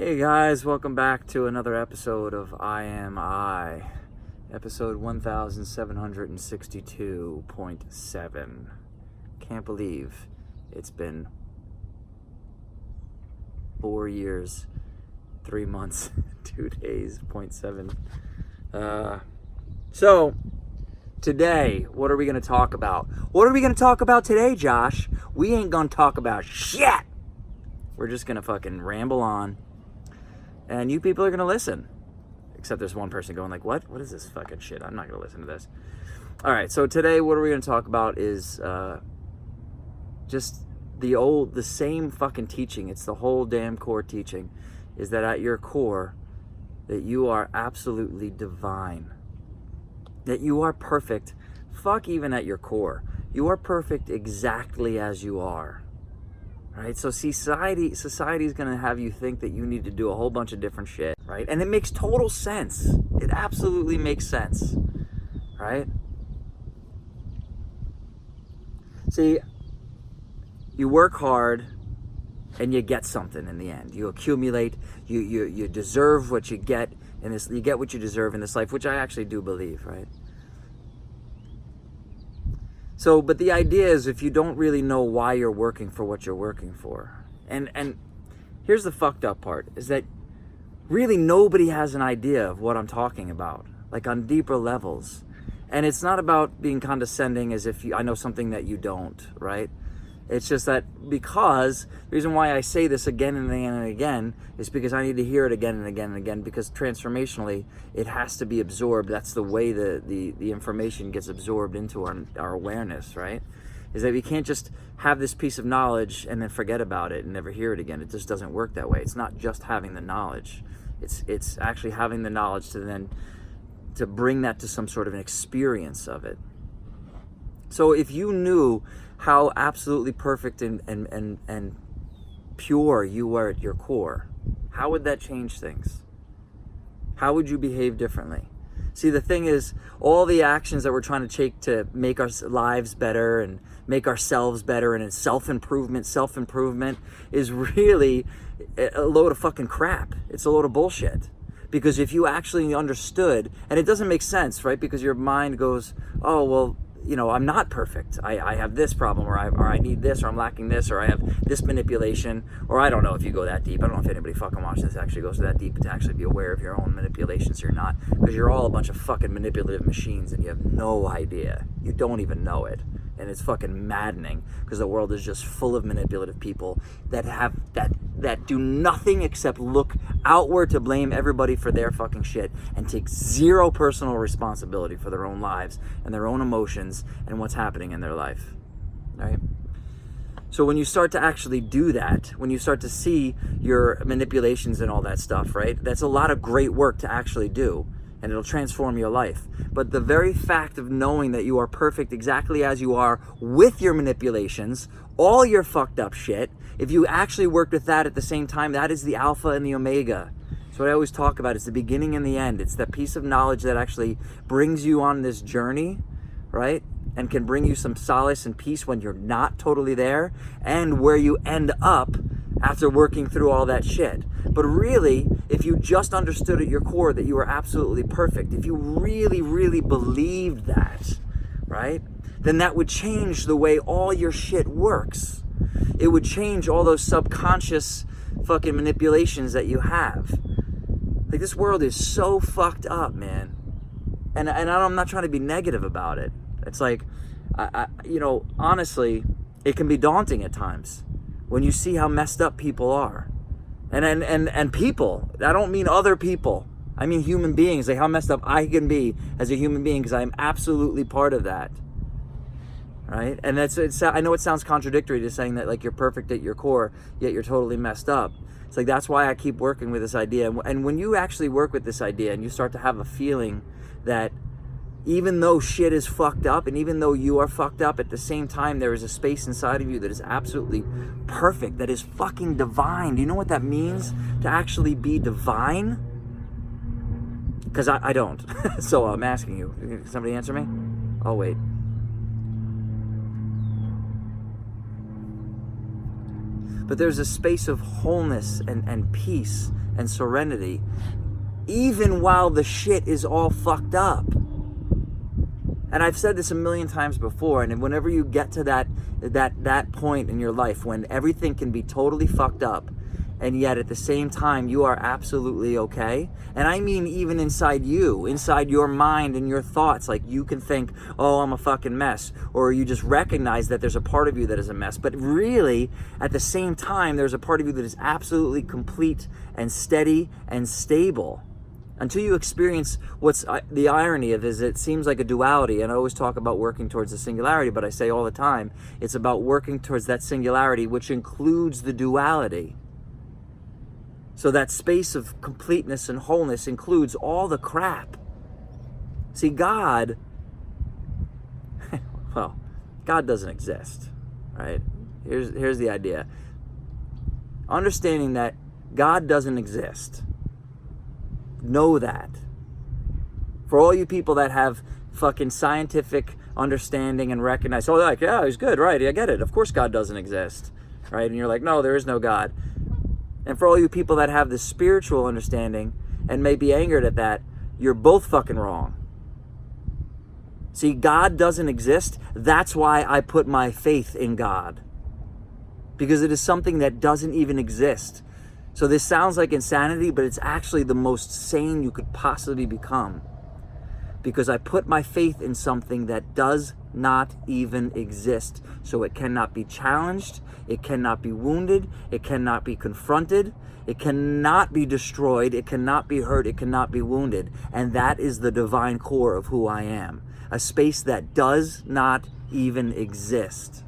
Hey guys, welcome back to another episode of I Am I, episode 1762.7. Can't believe it's been 4 years, 3 months, 2 days, 0.7. So, today, what are we going to talk about? What are we going to talk about today, Josh? We ain't going to talk about shit! We're just going to fucking ramble on. And you people are going to listen. Except there's one person going like, what? What is this fucking shit? I'm not going to listen to this. All right, so today what are we going to talk about is just the same fucking teaching. It's the whole damn core teaching. Is that at your core, that you are absolutely divine. That you are perfect. Fuck even at your core. You are perfect exactly as you are. Right? So society is going to have you think that you need to do a whole bunch of different shit, right? And it makes total sense. It absolutely makes sense, right? See, you work hard and you get something in the end. You accumulate, you deserve what you get in this, you get what you deserve in this life, which I actually do believe, right? So, but the idea is if you don't really know why you're working for what you're working for, and here's the fucked up part, is that really nobody has an idea of what I'm talking about, like on deeper levels. And it's not about being condescending as if I know something that you don't, right? It's just that because, the reason why I say this again and again and again is because I need to hear it again and again and again, because transformationally, it has to be absorbed. That's the way the information gets absorbed into our awareness, right? Is that we can't just have this piece of knowledge and then forget about it and never hear it again. It just doesn't work that way. It's not just having the knowledge. It's actually having the knowledge to bring that to some sort of an experience of it. So if you knew how absolutely perfect and pure you were at your core, how would that change things? How would you behave differently? See, the thing is, all the actions that we're trying to take to make our lives better and make ourselves better, and it's self-improvement is really a load of fucking crap. It's a load of bullshit. Because if you actually understood, and it doesn't make sense, right? Because your mind goes, oh, well, you know, I'm not perfect. I have this problem, or I need this, or I'm lacking this, or I have this manipulation, or I don't know if you go that deep. I don't know if anybody fucking watching this actually goes that deep to actually be aware of your own manipulations or not, because you're all a bunch of fucking manipulative machines and you have no idea. You don't even know it. And it's fucking maddening, because the world is just full of manipulative people that do nothing except look outward to blame everybody for their fucking shit and take zero personal responsibility for their own lives and their own emotions and what's happening in their life, right? So when you start to actually do that, when you start to see your manipulations and all that stuff, right, that's a lot of great work to actually do. And it'll transform your life. But the very fact of knowing that you are perfect exactly as you are with your manipulations, all your fucked up shit, if you actually worked with that at the same time, that is the alpha and the omega. It's what I always talk about. It's the beginning and the end. It's that piece of knowledge that actually brings you on this journey, right? And can bring you some solace and peace when you're not totally there, and where you end up after working through all that shit. But really, if you just understood at your core that you were absolutely perfect, if you really, really believed that, right, then that would change the way all your shit works. It would change all those subconscious fucking manipulations that you have. Like, this world is so fucked up, man. And I'm not trying to be negative about it. It's like, you know, honestly, it can be daunting at times when you see how messed up people are. And people, I don't mean other people. I mean human beings, like how messed up I can be as a human being, because I am absolutely part of that. Right? And I know it sounds contradictory to saying that like you're perfect at your core, yet you're totally messed up. It's like, that's why I keep working with this idea. And when you actually work with this idea and you start to have a feeling that even though shit is fucked up, and even though you are fucked up, at the same time, there is a space inside of you that is absolutely perfect, that is fucking divine. Do you know what that means? To actually be divine? Because I don't. So I'm asking you. Can somebody answer me? I'll wait. But there's a space of wholeness and peace and serenity, even while the shit is all fucked up. And I've said this a million times before, and whenever you get to that point in your life when everything can be totally fucked up, and yet at the same time you are absolutely okay, and I mean even inside you, inside your mind and your thoughts, like you can think, oh, I'm a fucking mess, or you just recognize that there's a part of you that is a mess, but really at the same time there's a part of you that is absolutely complete and steady and stable. Until you experience what's the irony of is it seems like a duality, and I always talk about working towards the singularity, but I say all the time, it's about working towards that singularity, which includes the duality. So that space of completeness and wholeness includes all the crap. See, God, well, God doesn't exist, right? Here's the idea. Understanding that God doesn't exist. Know that. For all you people that have fucking scientific understanding and recognize, oh, like, yeah, he's good, right? I get it. Of course God doesn't exist, right? And you're like, no, there is no God. And for all you people that have the spiritual understanding and may be angered at that, you're both fucking wrong. See, God doesn't exist. That's why I put my faith in God. Because it is something that doesn't even exist. So this sounds like insanity, but it's actually the most sane you could possibly become. Because I put my faith in something that does not even exist. So it cannot be challenged, it cannot be wounded, it cannot be confronted, it cannot be destroyed, it cannot be hurt, it cannot be wounded. And that is the divine core of who I am. A space that does not even exist.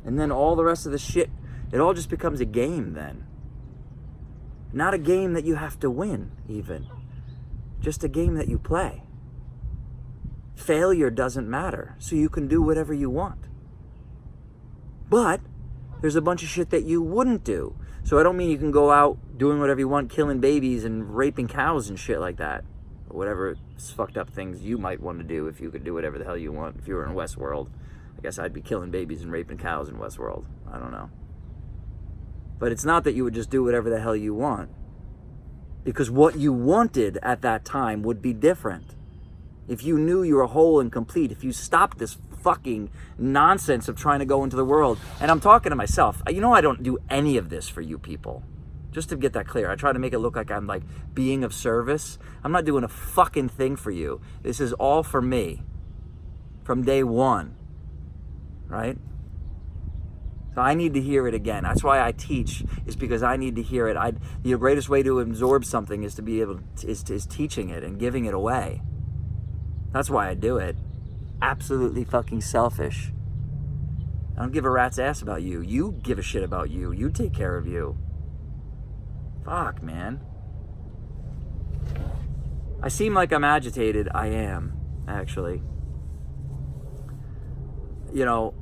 And then all the rest of the shit, it all just becomes a game then. Not a game that you have to win, even. Just a game that you play. Failure doesn't matter, so you can do whatever you want. But there's a bunch of shit that you wouldn't do. So I don't mean you can go out doing whatever you want, killing babies and raping cows and shit like that. Or whatever fucked up things you might want to do if you could do whatever the hell you want. If you were in Westworld, I guess I'd be killing babies and raping cows in Westworld. I don't know. But it's not that you would just do whatever the hell you want. Because what you wanted at that time would be different. If you knew you were whole and complete, if you stopped this fucking nonsense of trying to go into the world, and I'm talking to myself, you know I don't do any of this for you people. Just to get that clear, I try to make it look like I'm like being of service. I'm not doing a fucking thing for you. This is all for me. From day one. Right? So I need to hear it again. That's why I teach, is because I need to hear it. The greatest way to absorb something is to be able to, is teaching it and giving it away. That's why I do it. Absolutely fucking selfish. I don't give a rat's ass about you. You give a shit about you. You take care of you. Fuck, man. I seem like I'm agitated. I am, actually. You know,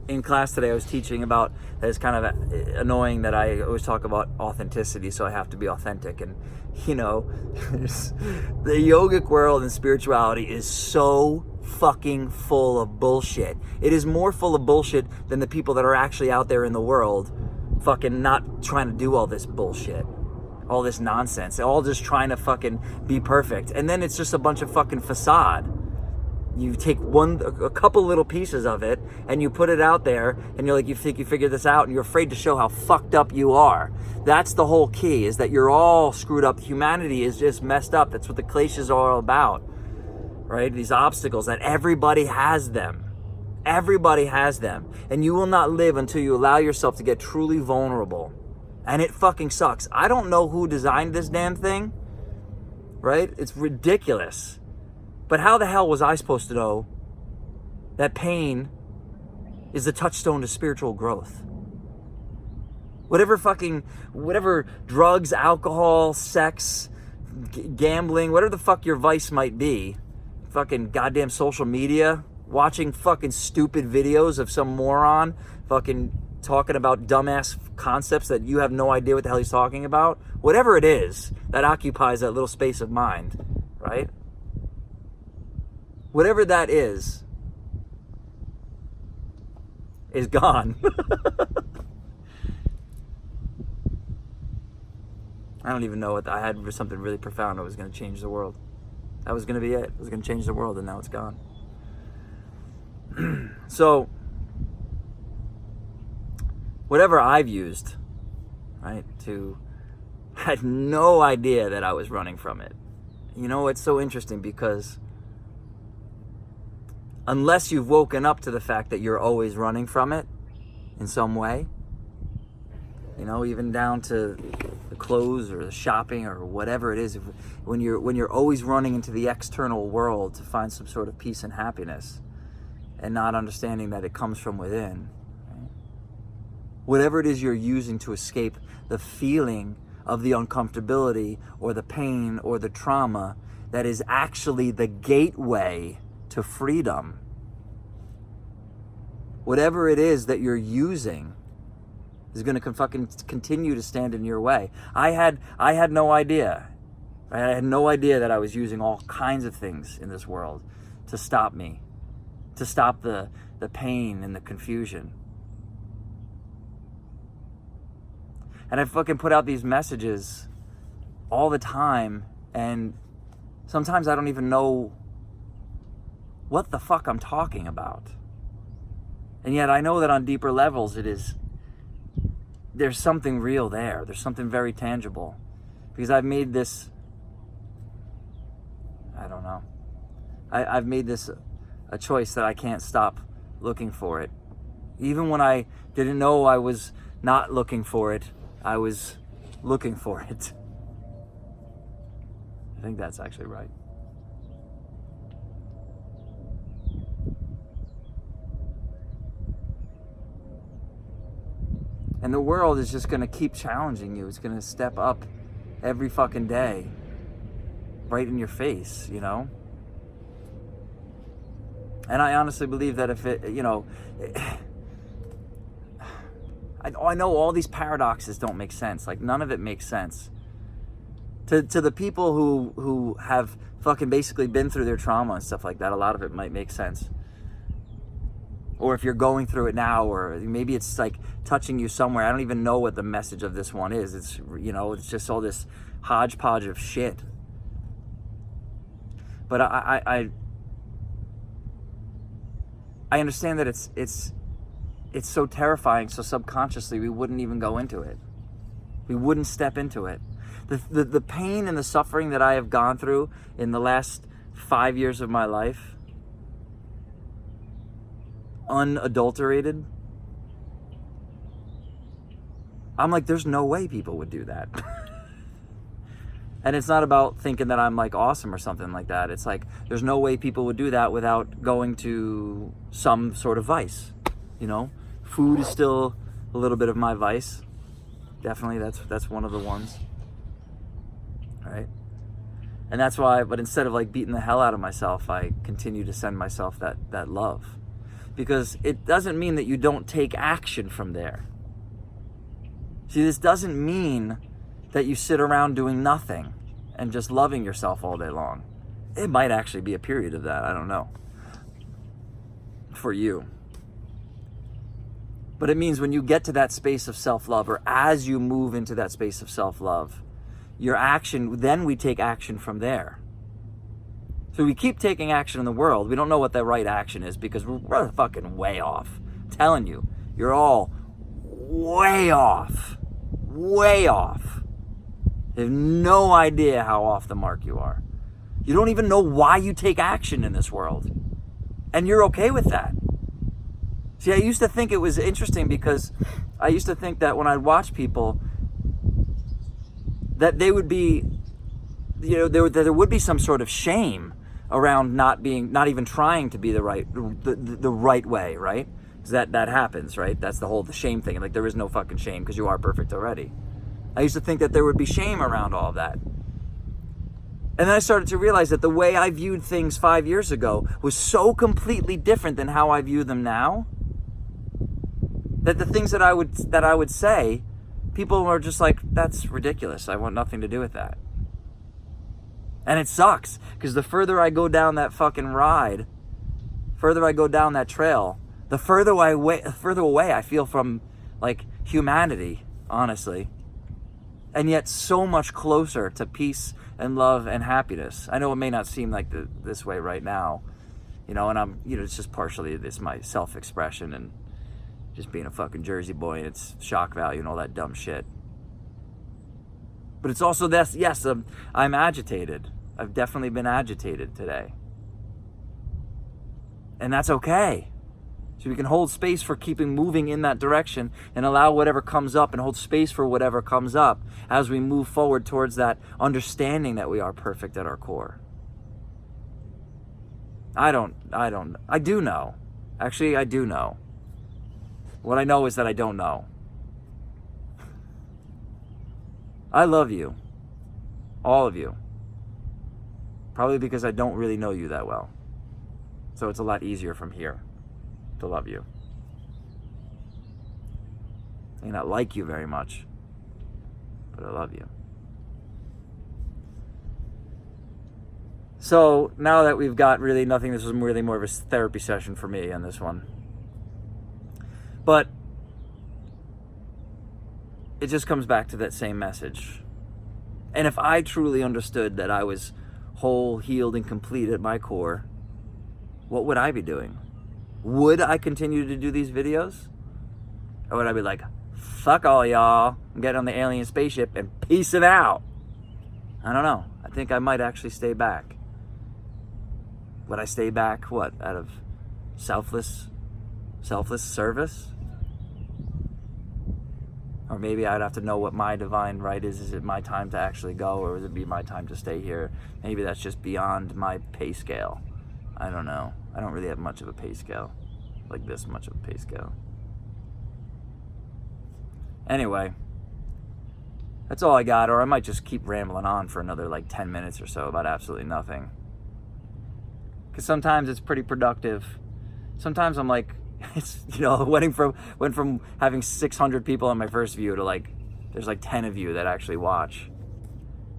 in class today I was teaching about, it's kind of annoying that I always talk about authenticity, so I have to be authentic. And, you know, the yogic world and spirituality is so fucking full of bullshit. It is more full of bullshit than the people that are actually out there in the world fucking not trying to do all this bullshit. All this nonsense. They're all just trying to fucking be perfect. And then it's just a bunch of fucking facade. You take a couple little pieces of it and you put it out there and you're like, you think you figured this out and you're afraid to show how fucked up you are. That's the whole key, is that you're all screwed up. Humanity is just messed up. That's what the kleshas are all about, right? These obstacles that everybody has them. Everybody has them. And you will not live until you allow yourself to get truly vulnerable. And it fucking sucks. I don't know who designed this damn thing, right? It's ridiculous. But how the hell was I supposed to know that pain is the touchstone to spiritual growth? Whatever drugs, alcohol, sex, gambling, whatever the fuck your vice might be, fucking goddamn social media, watching fucking stupid videos of some moron fucking talking about dumbass concepts that you have no idea what the hell he's talking about. Whatever it is that occupies that little space of mind, right? Whatever that is, is gone. I don't even know what I had something really profound that was going to change the world. That was going to be it. It was going to change the world, and now it's gone. So, whatever I've used, right, I had no idea that I was running from it. You know, it's so interesting because unless you've woken up to the fact that you're always running from it in some way, you know, even down to the clothes or the shopping or whatever it is, when you're always running into the external world to find some sort of peace and happiness and not understanding that it comes from within, right? Whatever it is you're using to escape the feeling of the uncomfortability or the pain or the trauma that is actually the gateway to freedom. Whatever it is that you're using is going to fucking continue to stand in your way. I had no idea. I had no idea that I was using all kinds of things in this world to stop me, to stop the pain and the confusion. And I fucking put out these messages all the time, and sometimes I don't even know what the fuck I'm talking about. And yet I know that on deeper levels there's something real there. There's something very tangible. Because I've made this, I don't know. I've made this a choice that I can't stop looking for it. Even when I didn't know I was not looking for it, I was looking for it. I think that's actually right. And the world is just going to keep challenging you. It's going to step up every fucking day, right in your face, you know? And I honestly believe that if it, you know, I know all these paradoxes don't make sense. Like, none of it makes sense. To the people who have fucking basically been through their trauma and stuff like that, a lot of it might make sense. Or if you're going through it now, or maybe it's like touching you somewhere. I don't even know what the message of this one is. It's, you know, it's just all this hodgepodge of shit. But I understand that it's so terrifying, so subconsciously we wouldn't even go into it. We wouldn't step into it. The pain and the suffering that I have gone through in the last 5 years of my life, unadulterated, I'm like, there's no way people would do that. And it's not about thinking that I'm like awesome or something like that. It's like, there's no way people would do that without going to some sort of vice, you know? Food is still a little bit of my vice. Definitely, that's one of the ones. Right? And that's why, but instead of like beating the hell out of myself, I continue to send myself that love. Because it doesn't mean that you don't take action from there. See, this doesn't mean that you sit around doing nothing and just loving yourself all day long. It might actually be a period of that, I don't know. For you. But it means when you get to that space of self-love, or as you move into that space of self-love, your action, then we take action from there. So we keep taking action in the world. We don't know what the right action is because we're fucking way off. I'm telling you, you're all way off. Way off. You have no idea how off the mark you are. You don't even know why you take action in this world. And you're okay with that. See, I used to think it was interesting because I used to think that when I'd watch people, that they would be, you know, there would be some sort of shame around not even trying to be the right way, right? Because that happens, right? That's the shame thing. Like, there is no fucking shame because you are perfect already. I used to think that there would be shame around all of that. And then I started to realize that the way I viewed things 5 years ago was so completely different than how I view them now, that the things that I would say, people were just like, that's ridiculous. I want nothing to do with that. And it sucks, because the further I go down that fucking ride, further I go down that trail, the further away I feel from like humanity, honestly. And yet so much closer to peace and love and happiness. I know it may not seem like this way right now, you know, and I'm, you know, it's just partially this, my self-expression and just being a fucking Jersey boy and it's shock value and all that dumb shit. But it's also this, yes, I'm agitated. I've definitely been agitated today. And that's okay. So we can hold space for keeping moving in that direction and allow whatever comes up and hold space for whatever comes up as we move forward towards that understanding that we are perfect at our core. I do know. Actually, I do know. What I know is that I don't know. I love you. All of you. Probably because I don't really know you that well. So it's a lot easier from here to love you. I may not like you very much, but I love you. So now that we've got really nothing, this was really more of a therapy session for me on this one. But it just comes back to that same message. And if I truly understood that I was whole, healed, and complete at my core, what would I be doing? Would I continue to do these videos? Or would I be like, fuck all y'all, I'm getting on the alien spaceship and peacing out? I don't know. I think I might actually stay back. Would I stay back, what, out of selfless service? Or maybe I'd have to know what my divine right is. Is it my time to actually go, or would it be my time to stay here? Maybe that's just beyond my pay scale. I don't know. I don't really have much of a pay scale. Like this much of a pay scale. Anyway. That's all I got. Or I might just keep rambling on for another like 10 minutes or so about absolutely nothing. Because sometimes it's pretty productive. Sometimes I'm like, it's, you know, went from having 600 people on my first view to like, there's like 10 of you that actually watch.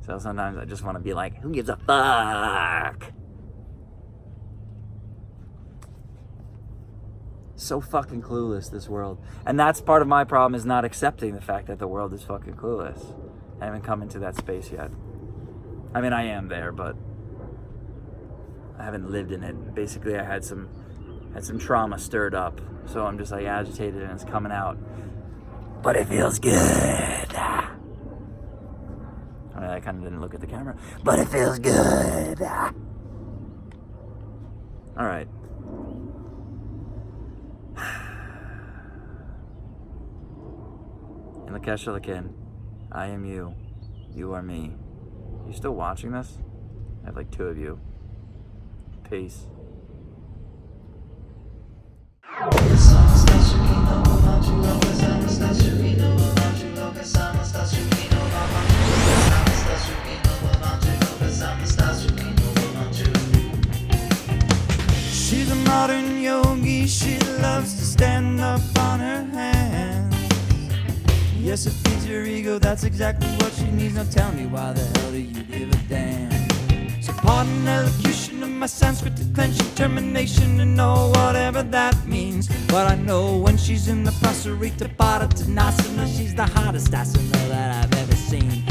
So sometimes I just want to be like, who gives a fuck? So fucking clueless, this world. And that's part of my problem, is not accepting the fact that the world is fucking clueless. I haven't come into that space yet. I mean, I am there, but I haven't lived in it. Basically, I had some trauma stirred up, so I'm just like agitated and it's coming out. But it feels good. I mean, I kind of didn't look at the camera, but it feels good. All right. In the Kesha Lakin, I am you. You are me. You still watching this? I have like 2 of you. Peace. She's a modern yogi, she loves to stand up on her hands. Yes, it feeds her ego, that's exactly what she needs. Now tell me, why the hell do you give a damn? So pardon elocution of my Sanskrit declension, termination, and know whatever that means. But I know when she's in the Prasarita Pada Tanasana, she's the hottest asana that I've ever seen.